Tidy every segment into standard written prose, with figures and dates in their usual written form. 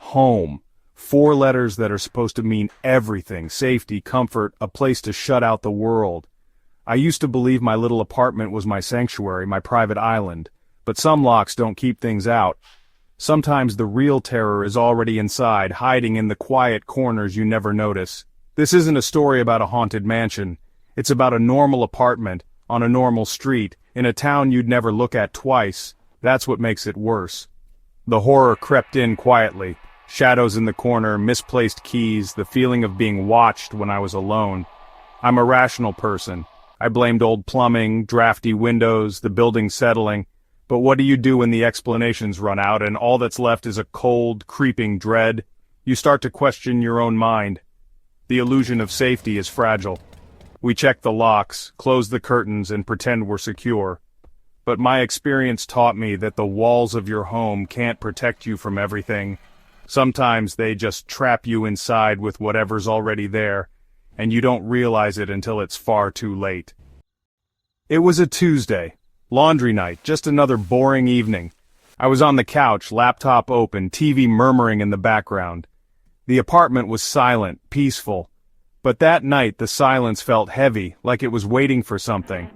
Home. 4 letters that are supposed to mean everything: safety, comfort, a place to shut out the world. I used to believe my little apartment was my sanctuary, my private island. But some locks don't keep things out. Sometimes the real terror is already inside, hiding in the quiet corners you never notice. This isn't a story about a haunted mansion. It's about a normal apartment, on a normal street, in a town you'd never look at twice. That's what makes it worse. The horror crept in quietly. Shadows in the corner, misplaced keys, the feeling of being watched when I was alone. I'm a rational person. I blamed old plumbing, drafty windows, the building settling. But what do you do when the explanations run out and all that's left is a cold, creeping dread? You start to question your own mind. The illusion of safety is fragile. We check the locks, close the curtains, and pretend we're secure. But my experience taught me that the walls of your home can't protect you from everything. Sometimes they just trap you inside with whatever's already there, and you don't realize it until it's far too late. It was a Tuesday. Laundry night, just another boring evening. I was on the couch, laptop open, TV murmuring in the background. The apartment was silent, peaceful. But that night the silence felt heavy, like it was waiting for something.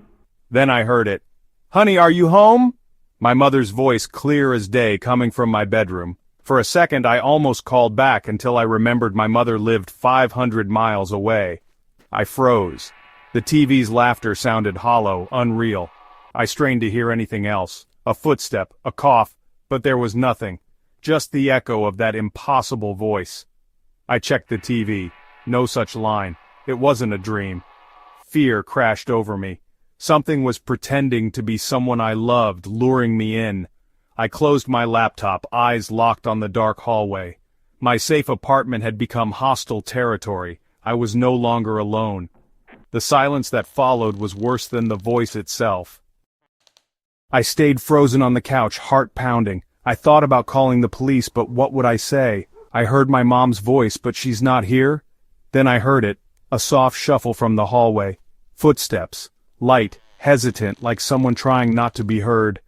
Then I heard it. "Honey, are you home?" My mother's voice clear as day coming from my bedroom. For a second I almost called back until I remembered my mother lived 500 miles away. I froze. The TV's laughter sounded hollow, unreal. I strained to hear anything else. A footstep, a cough, but there was nothing. Just the echo of that impossible voice. I checked the TV. No such line. It wasn't a dream. Fear crashed over me. Something was pretending to be someone I loved, luring me in. I closed my laptop, eyes locked on the dark hallway. My safe apartment had become hostile territory. I was no longer alone. The silence that followed was worse than the voice itself. I stayed frozen on the couch, heart pounding. I thought about calling the police, but what would I say? I heard my mom's voice, but she's not here. Then I heard it, a soft shuffle from the hallway. Footsteps, light, hesitant, like someone trying not to be heard.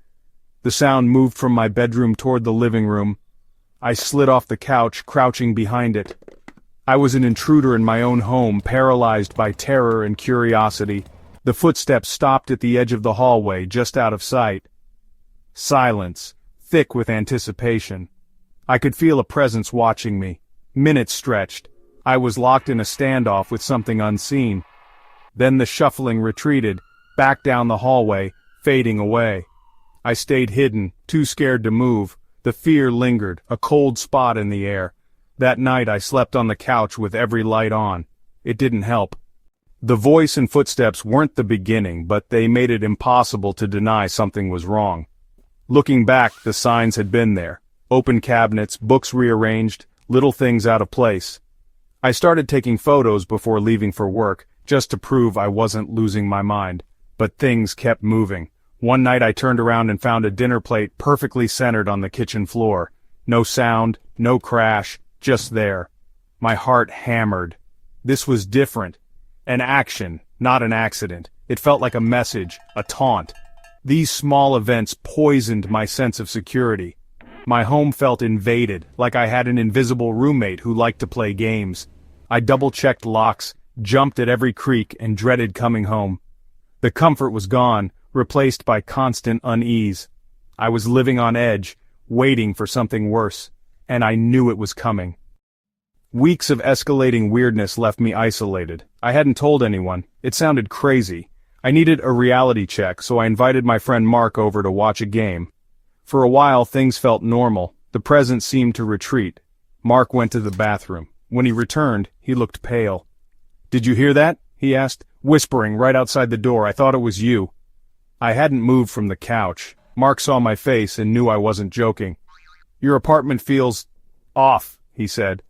The sound moved from my bedroom toward the living room. I slid off the couch, crouching behind it. I was an intruder in my own home, paralyzed by terror and curiosity. The footsteps stopped at the edge of the hallway, just out of sight. Silence, thick with anticipation. I could feel a presence watching me. Minutes stretched. I was locked in a standoff with something unseen. Then the shuffling retreated, back down the hallway, fading away. I stayed hidden, too scared to move. The fear lingered, a cold spot in the air. That night I slept on the couch with every light on. It didn't help. The voice and footsteps weren't the beginning, but they made it impossible to deny something was wrong. Looking back, the signs had been there. Open cabinets, books rearranged, little things out of place. I started taking photos before leaving for work, just to prove I wasn't losing my mind. But things kept moving. One night I turned around and found a dinner plate perfectly centered on the kitchen floor. No sound, no crash, just there. My heart hammered. This was different. An action, not an accident. It felt like a message, a taunt. These small events poisoned my sense of security. My home felt invaded, like I had an invisible roommate who liked to play games. I double-checked locks, jumped at every creak, and dreaded coming home. The comfort was gone, replaced by constant unease. I was living on edge, waiting for something worse, and I knew it was coming. Weeks of escalating weirdness left me isolated. I hadn't told anyone. It sounded crazy. I needed a reality check, so I invited my friend Mark over to watch a game. For a while things felt normal. The presence seemed to retreat. Mark went to the bathroom. When he returned, he looked pale. "Did you hear that?" he asked, whispering right outside the door. "I thought it was you." I hadn't moved from the couch. Mark saw my face and knew I wasn't joking. "Your apartment feels off," he said.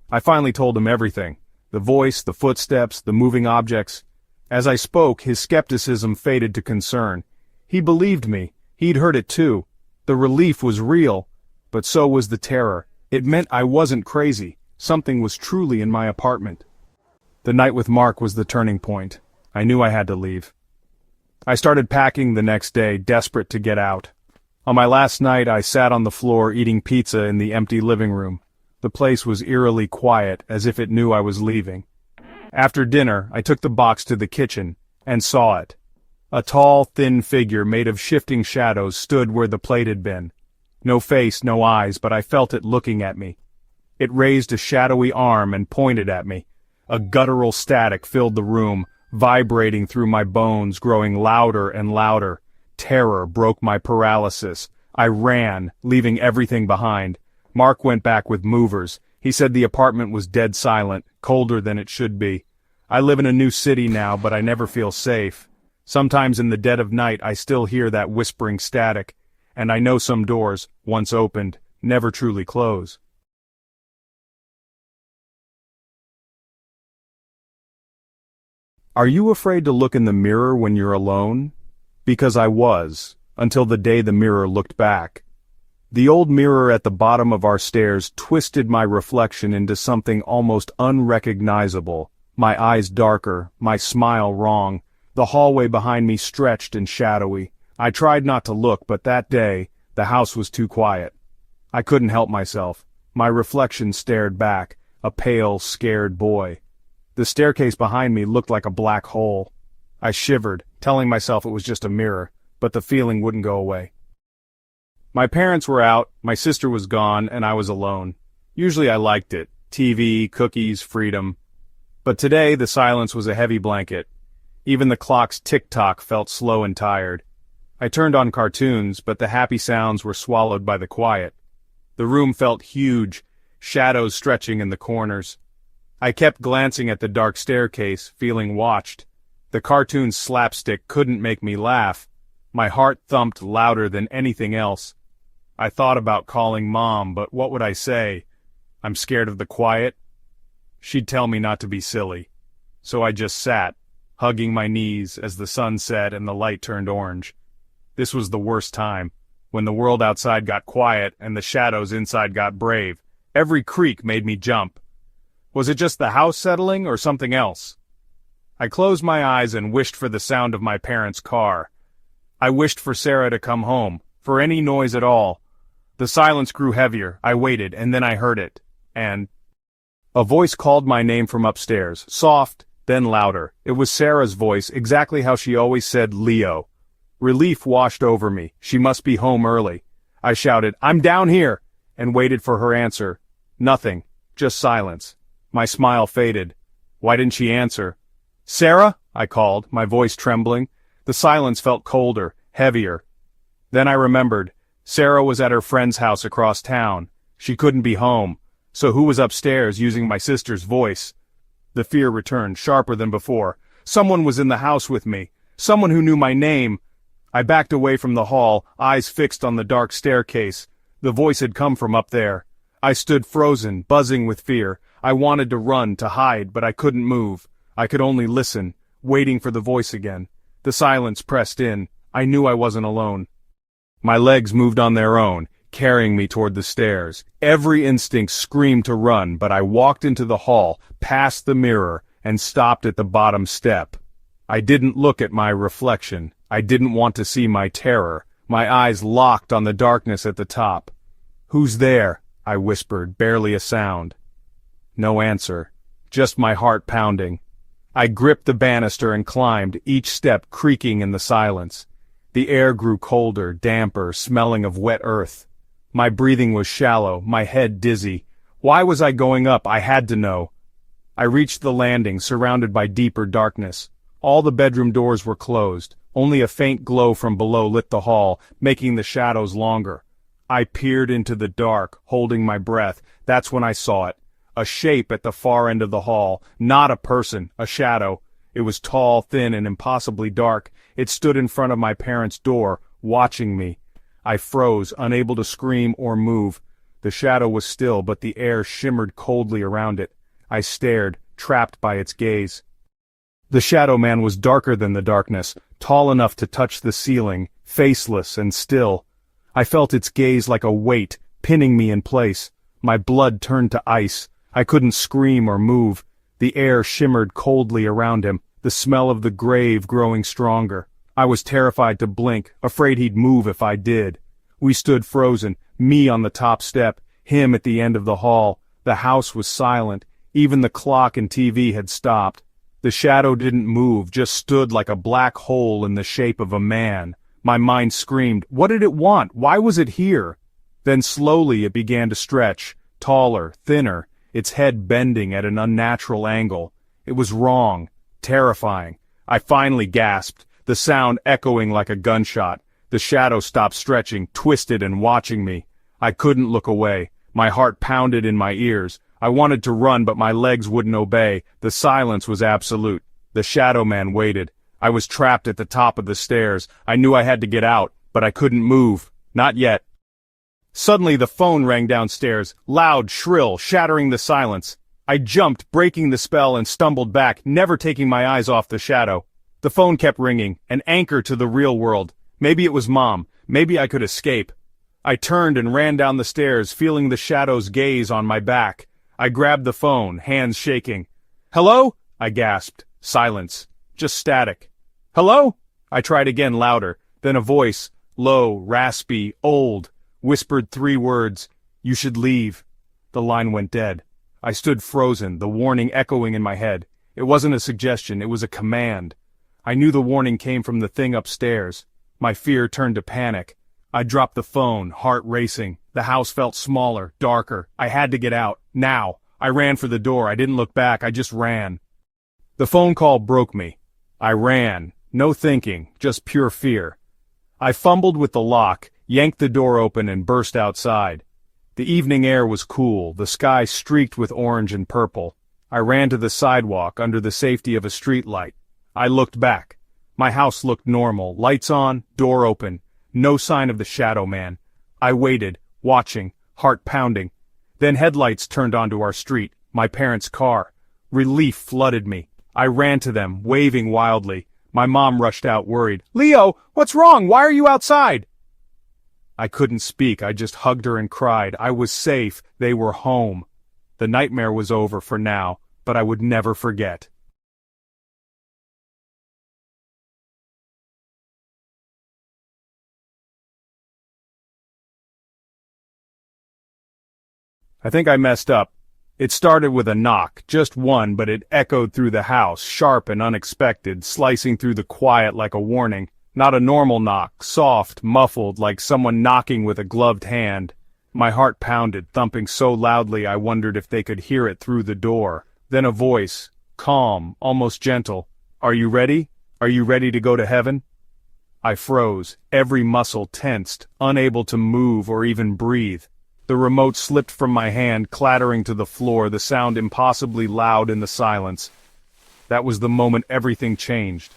I finally told him everything. The voice, the footsteps, the moving objects. As I spoke, his skepticism faded to concern. He believed me. He'd heard it too. The relief was real, but so was the terror. It meant I wasn't crazy. Something was truly in my apartment. The night with Mark was the turning point. I knew I had to leave. I started packing the next day, desperate to get out. On my last night, I sat on the floor eating pizza in the empty living room. The place was eerily quiet, as if it knew I was leaving. After dinner, I took the box to the kitchen, and saw it. A tall, thin figure made of shifting shadows stood where the plate had been. No face, no eyes, but I felt it looking at me. It raised a shadowy arm and pointed at me. A guttural static filled the room, vibrating through my bones, growing louder and louder. Terror broke my paralysis. I ran, leaving everything behind. Mark went back with movers. He said the apartment was dead silent, colder than it should be. I live in a new city now, but I never feel safe. Sometimes in the dead of night I still hear that whispering static, and I know some doors, once opened, never truly close. Are you afraid to look in the mirror when you're alone? Because I was, until the day the mirror looked back. The old mirror at the bottom of our stairs twisted my reflection into something almost unrecognizable, my eyes darker, my smile wrong. The hallway behind me stretched and shadowy. I tried not to look, but that day, the house was too quiet. I couldn't help myself. My reflection stared back, a pale, scared boy. The staircase behind me looked like a black hole. I shivered, telling myself it was just a mirror, but the feeling wouldn't go away. My parents were out, my sister was gone, and I was alone. Usually I liked it. TV, cookies, freedom. But today the silence was a heavy blanket. Even the clock's tick-tock felt slow and tired. I turned on cartoons, but the happy sounds were swallowed by the quiet. The room felt huge, shadows stretching in the corners. I kept glancing at the dark staircase, feeling watched. The cartoon's slapstick couldn't make me laugh. My heart thumped louder than anything else. I thought about calling Mom, but what would I say? I'm scared of the quiet. She'd tell me not to be silly. So I just sat, hugging my knees as the sun set and the light turned orange. This was the worst time, when the world outside got quiet and the shadows inside got brave. Every creak made me jump. Was it just the house settling or something else? I closed my eyes and wished for the sound of my parents' car. I wished for Sarah to come home, for any noise at all. The silence grew heavier. I waited, and then I heard it. And a voice called my name from upstairs, soft, then louder. It was Sarah's voice, exactly how she always said Leo. Relief washed over me. She must be home early. I shouted, "I'm down here!" and waited for her answer. Nothing, just silence. My smile faded. Why didn't she answer? "Sarah?" I called, my voice trembling. The silence felt colder, heavier. Then I remembered. Sarah was at her friend's house across town. She couldn't be home. So who was upstairs using my sister's voice? The fear returned, sharper than before. Someone was in the house with me. Someone who knew my name. I backed away from the hall, eyes fixed on the dark staircase. The voice had come from up there. I stood frozen, buzzing with fear. I wanted to run, to hide, but I couldn't move. I could only listen, waiting for the voice again. The silence pressed in. I knew I wasn't alone. My legs moved on their own, carrying me toward the stairs. Every instinct screamed to run, but I walked into the hall, past the mirror, and stopped at the bottom step. I didn't look at my reflection. I didn't want to see my terror. My eyes locked on the darkness at the top. "Who's there?" I whispered, barely a sound. No answer, just my heart pounding. I gripped the banister and climbed, each step creaking in the silence. The air grew colder, damper, smelling of wet earth. My breathing was shallow, my head dizzy. Why was I going up? I had to know. I reached the landing, surrounded by deeper darkness. All the bedroom doors were closed. Only a faint glow from below lit the hall, making the shadows longer. I peered into the dark, holding my breath. That's when I saw it. A shape at the far end of the hall. Not a person, a shadow. It was tall, thin, and impossibly dark. It stood in front of my parents' door, watching me. I froze, unable to scream or move. The shadow was still, but the air shimmered coldly around it. I stared, trapped by its gaze. The shadow man was darker than the darkness, tall enough to touch the ceiling, faceless and still. I felt its gaze like a weight, pinning me in place. My blood turned to ice. I couldn't scream or move. The air shimmered coldly around him, the smell of the grave growing stronger. I was terrified to blink, afraid he'd move if I did. We stood frozen, me on the top step, him at the end of the hall. The house was silent, even the clock and TV had stopped. The shadow didn't move, just stood like a black hole in the shape of a man. My mind screamed, what did it want? Why was it here? Then slowly it began to stretch, taller, thinner, its head bending at an unnatural angle. It was wrong, terrifying. I finally gasped, the sound echoing like a gunshot. The shadow stopped stretching, twisted and watching me. I couldn't look away. My heart pounded in my ears. I wanted to run, but my legs wouldn't obey. The silence was absolute. The shadow man waited. I was trapped at the top of the stairs. I knew I had to get out, but I couldn't move. Not yet. Suddenly the phone rang downstairs, loud, shrill, shattering the silence. I jumped, breaking the spell, and stumbled back, never taking my eyes off the shadow. The phone kept ringing, an anchor to the real world. Maybe it was Mom. Maybe I could escape. I turned and ran down the stairs, feeling the shadow's gaze on my back. I grabbed the phone, hands shaking. "Hello?" I gasped. Silence. Just static. "Hello?" I tried again, louder. Then a voice, low, raspy, old, whispered 3 words. "You should leave." The line went dead. I stood frozen, the warning echoing in my head. It wasn't a suggestion, it was a command. I knew the warning came from the thing upstairs. My fear turned to panic. I dropped the phone, heart racing. The house felt smaller, darker. I had to get out, now. I ran for the door. I didn't look back, I just ran. The phone call broke me. I ran. No thinking, just pure fear. I fumbled with the lock, yanked the door open and burst outside. The evening air was cool, the sky streaked with orange and purple. I ran to the sidewalk under the safety of a streetlight. I looked back. My house looked normal, lights on, door open. No sign of the shadow man. I waited, watching, heart pounding. Then headlights turned onto our street, my parents' car. Relief flooded me. I ran to them, waving wildly. My mom rushed out, worried. "Leo, what's wrong? Why are you outside?" I couldn't speak, I just hugged her and cried. I was safe, they were home. The nightmare was over for now, but I would never forget. I think I messed up. It started with a knock, just one, but it echoed through the house, sharp and unexpected, slicing through the quiet like a warning. Not a normal knock, soft, muffled, like someone knocking with a gloved hand. My heart pounded, thumping so loudly I wondered if they could hear it through the door. Then a voice, calm, almost gentle. "Are you ready? Are you ready to go to heaven?" I froze, every muscle tensed, unable to move or even breathe. The remote slipped from my hand, clattering to the floor, the sound impossibly loud in the silence. That was the moment everything changed.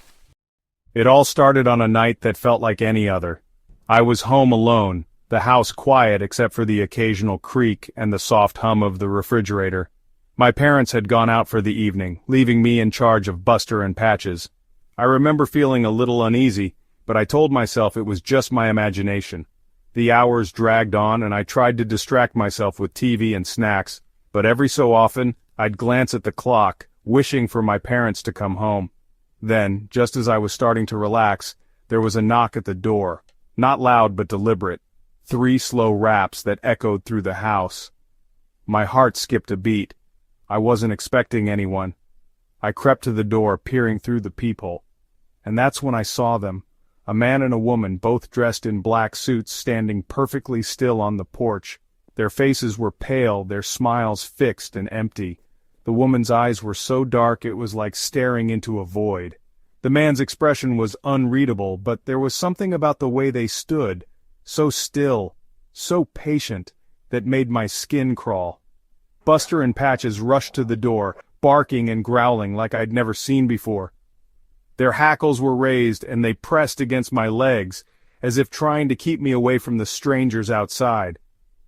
It all started on a night that felt like any other. I was home alone, the house quiet except for the occasional creak and the soft hum of the refrigerator. My parents had gone out for the evening, leaving me in charge of Buster and Patches. I remember feeling a little uneasy, but I told myself it was just my imagination. The hours dragged on and I tried to distract myself with TV and snacks, but every so often, I'd glance at the clock, wishing for my parents to come home. Then, just as I was starting to relax, there was a knock at the door. Not loud but deliberate. 3 slow raps that echoed through the house. My heart skipped a beat. I wasn't expecting anyone. I crept to the door, peering through the peephole. And that's when I saw them. A man and a woman, both dressed in black suits, standing perfectly still on the porch. Their faces were pale, their smiles fixed and empty. The woman's eyes were so dark it was like staring into a void. The man's expression was unreadable, but there was something about the way they stood, so still, so patient, that made my skin crawl. Buster and Patches rushed to the door, barking and growling like I'd never seen before. Their hackles were raised and they pressed against my legs, as if trying to keep me away from the strangers outside.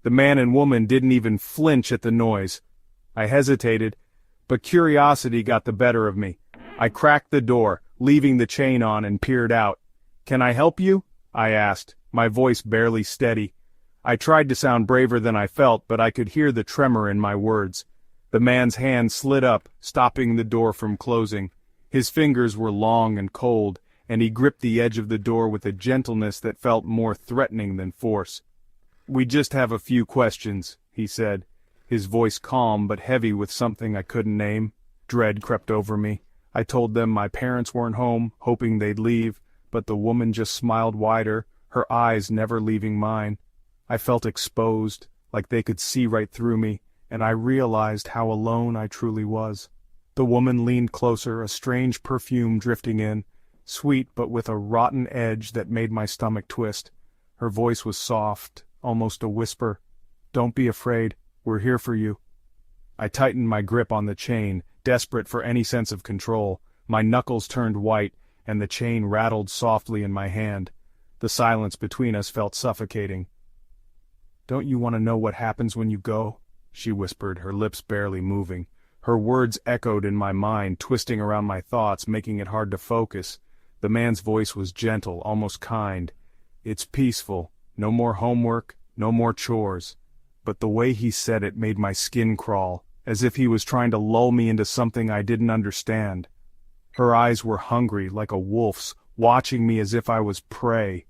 The man and woman didn't even flinch at the noise. I hesitated, but curiosity got the better of me. I cracked the door, leaving the chain on, and peered out. "Can I help you?" I asked, my voice barely steady. I tried to sound braver than I felt, but I could hear the tremor in my words. The man's hand slid up, stopping the door from closing. His fingers were long and cold, and he gripped the edge of the door with a gentleness that felt more threatening than force. "We just have a few questions," he said. his voice calm but heavy with something I couldn't name. Dread crept over me. I told them my parents weren't home, hoping they'd leave, but the woman just smiled wider, her eyes never leaving mine. I felt exposed, like they could see right through me, and I realized how alone I truly was. The woman leaned closer, a strange perfume drifting in, sweet but with a rotten edge that made my stomach twist. Her voice was soft, almost a whisper. "Don't be afraid, we're here for you." I tightened my grip on the chain, desperate for any sense of control. My knuckles turned white, and the chain rattled softly in my hand. The silence between us felt suffocating. "Don't you want to know what happens when you go?" she whispered, her lips barely moving. Her words echoed in my mind, twisting around my thoughts, making it hard to focus. The man's voice was gentle, almost kind. "It's peaceful. No more homework, no more chores." But the way he said it made my skin crawl, as if he was trying to lull me into something I didn't understand. Her eyes were hungry, like a wolf's, watching me as if I was prey.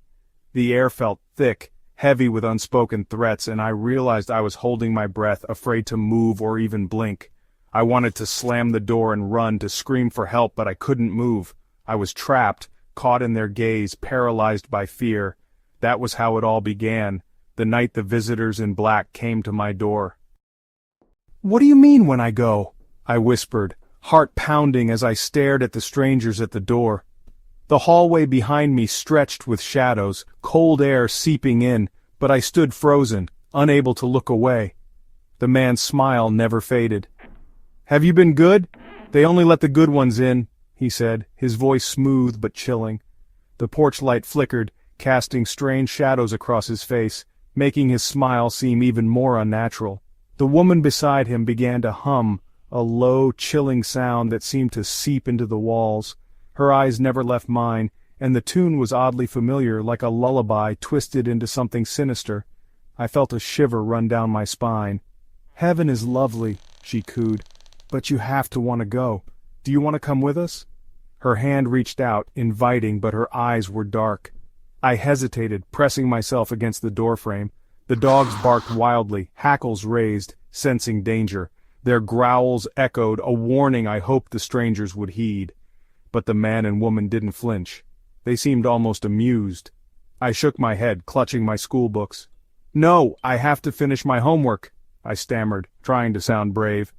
The air felt thick, heavy with unspoken threats, and I realized I was holding my breath, afraid to move or even blink. I wanted to slam the door and run, to scream for help, but I couldn't move. I was trapped, caught in their gaze, paralyzed by fear. That was how it all began, the night the visitors in black came to my door. "What do you mean when I go?" I whispered, heart pounding as I stared at the strangers at the door. The hallway behind me stretched with shadows, cold air seeping in, but I stood frozen, unable to look away. The man's smile never faded. "Have you been good? They only let the good ones in," he said, his voice smooth but chilling. The porch light flickered, casting strange shadows across his face, making his smile seem even more unnatural. The woman beside him began to hum, a low, chilling sound that seemed to seep into the walls. Her eyes never left mine, and the tune was oddly familiar, like a lullaby twisted into something sinister. I felt a shiver run down my spine. "Heaven is lovely," she cooed, "but you have to want to go. Do you want to come with us?" Her hand reached out, inviting, but her eyes were dark. I hesitated, pressing myself against the doorframe. The dogs barked wildly, hackles raised, sensing danger. Their growls echoed, a warning I hoped the strangers would heed. But the man and woman didn't flinch. They seemed almost amused. I shook my head, clutching my school books. "No, I have to finish my homework," I stammered, trying to sound brave.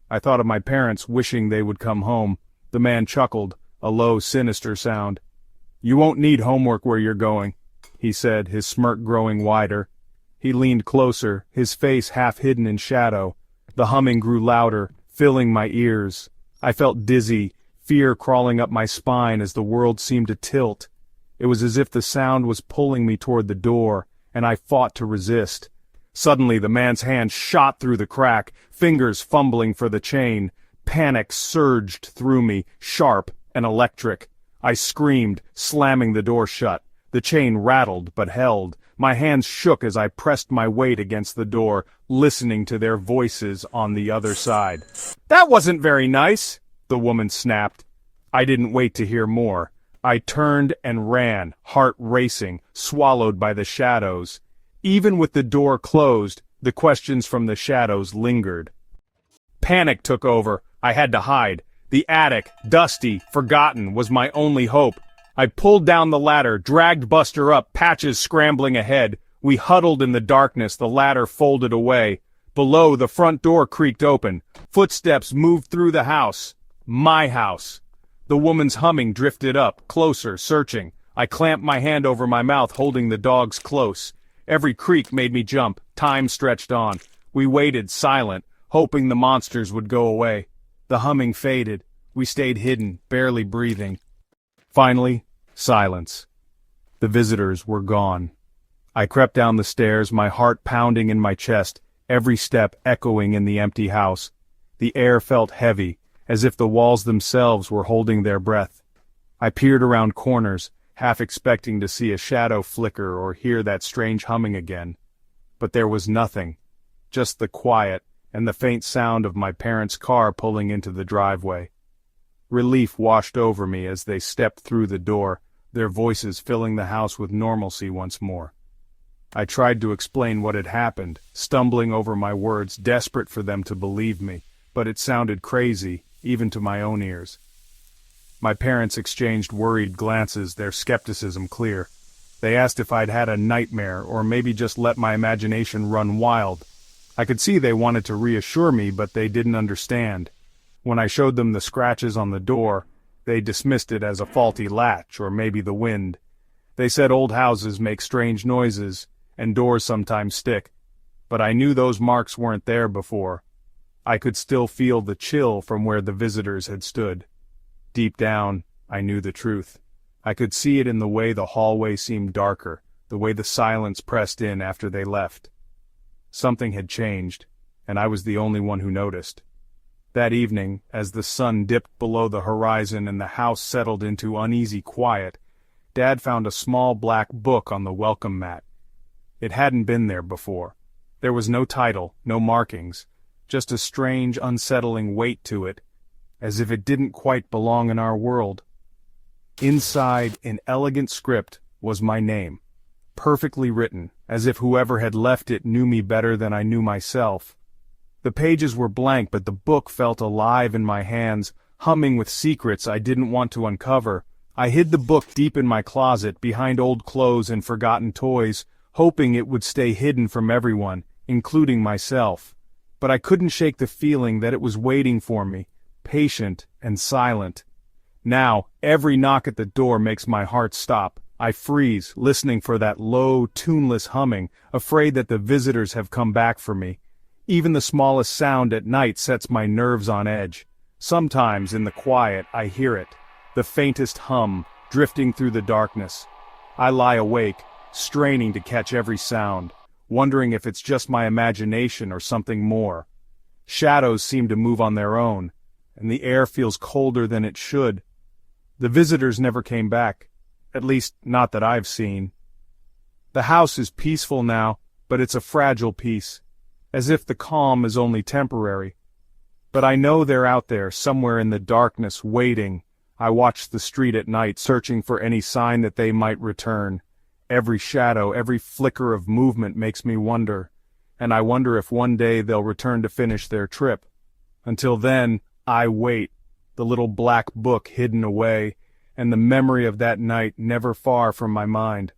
I thought of my parents wishing they would come home. The man chuckled, a low, sinister sound. "You won't need homework where you're going," he said, his smirk growing wider. He leaned closer, his face half hidden in shadow. The humming grew louder, filling my ears. I felt dizzy, fear crawling up my spine as the world seemed to tilt. It was as if the sound was pulling me toward the door, and I fought to resist. Suddenly the man's hand shot through the crack, fingers fumbling for the chain. Panic surged through me, sharp and electric. I screamed, slamming the door shut. The chain rattled but held. My hands shook as I pressed my weight against the door, listening to their voices on the other side. "That wasn't very nice," the woman snapped. I didn't wait to hear more. I turned and ran, heart racing, swallowed by the shadows. Even with the door closed, the questions from the shadows lingered. Panic took over. I had to hide. The attic, dusty, forgotten, was my only hope. I pulled down the ladder, dragged Buster up, Patches scrambling ahead. We huddled in the darkness, the ladder folded away. Below, the front door creaked open. Footsteps moved through the house. My house. The woman's humming drifted up, closer, searching. I clamped my hand over my mouth, holding the dogs close. Every creak made me jump. Time stretched on. We waited, silent, hoping the monsters would go away. The humming faded. We stayed hidden, barely breathing. Finally, silence. The visitors were gone. I crept down the stairs, my heart pounding in my chest, every step echoing in the empty house. The air felt heavy, as if the walls themselves were holding their breath. I peered around corners, half expecting to see a shadow flicker or hear that strange humming again. But there was nothing, just the quiet and the faint sound of my parents' car pulling into the driveway. Relief washed over me as they stepped through the door, their voices filling the house with normalcy once more. I tried to explain what had happened, stumbling over my words, desperate for them to believe me, but it sounded crazy, even to my own ears. My parents exchanged worried glances, their skepticism clear. They asked if I'd had a nightmare, or maybe just let my imagination run wild. I could see they wanted to reassure me, but they didn't understand. When I showed them the scratches on the door, they dismissed it as a faulty latch, or maybe the wind. They said old houses make strange noises, and doors sometimes stick. But I knew those marks weren't there before. I could still feel the chill from where the visitors had stood. Deep down, I knew the truth. I could see it in the way the hallway seemed darker, the way the silence pressed in after they left. Something had changed, and I was the only one who noticed. That evening, as the sun dipped below the horizon and the house settled into uneasy quiet, Dad found a small black book on the welcome mat. It hadn't been there before. There was no title, no markings, just a strange, unsettling weight to it, as if it didn't quite belong in our world. Inside, in elegant script, was my name, perfectly written, as if whoever had left it knew me better than I knew myself. The pages were blank, but the book felt alive in my hands, humming with secrets I didn't want to uncover. I hid the book deep in my closet, behind old clothes and forgotten toys, hoping it would stay hidden from everyone, including myself. But I couldn't shake the feeling that it was waiting for me, patient and silent. Now, every knock at the door makes my heart stop. I freeze, listening for that low, tuneless humming, afraid that the visitors have come back for me. Even the smallest sound at night sets my nerves on edge. Sometimes, in the quiet, I hear it, the faintest hum, drifting through the darkness. I lie awake, straining to catch every sound, wondering if it's just my imagination or something more. Shadows seem to move on their own, and the air feels colder than it should. The visitors never came back, at least not that I've seen. The house is peaceful now, but it's a fragile peace, as if the calm is only temporary. But I know they're out there, somewhere in the darkness, waiting. I watch the street at night, searching for any sign that they might return. Every shadow, every flicker of movement makes me wonder, and I wonder if one day they'll return to finish their trip. Until then, I wait, the little black book hidden away, and the memory of that night never far from my mind.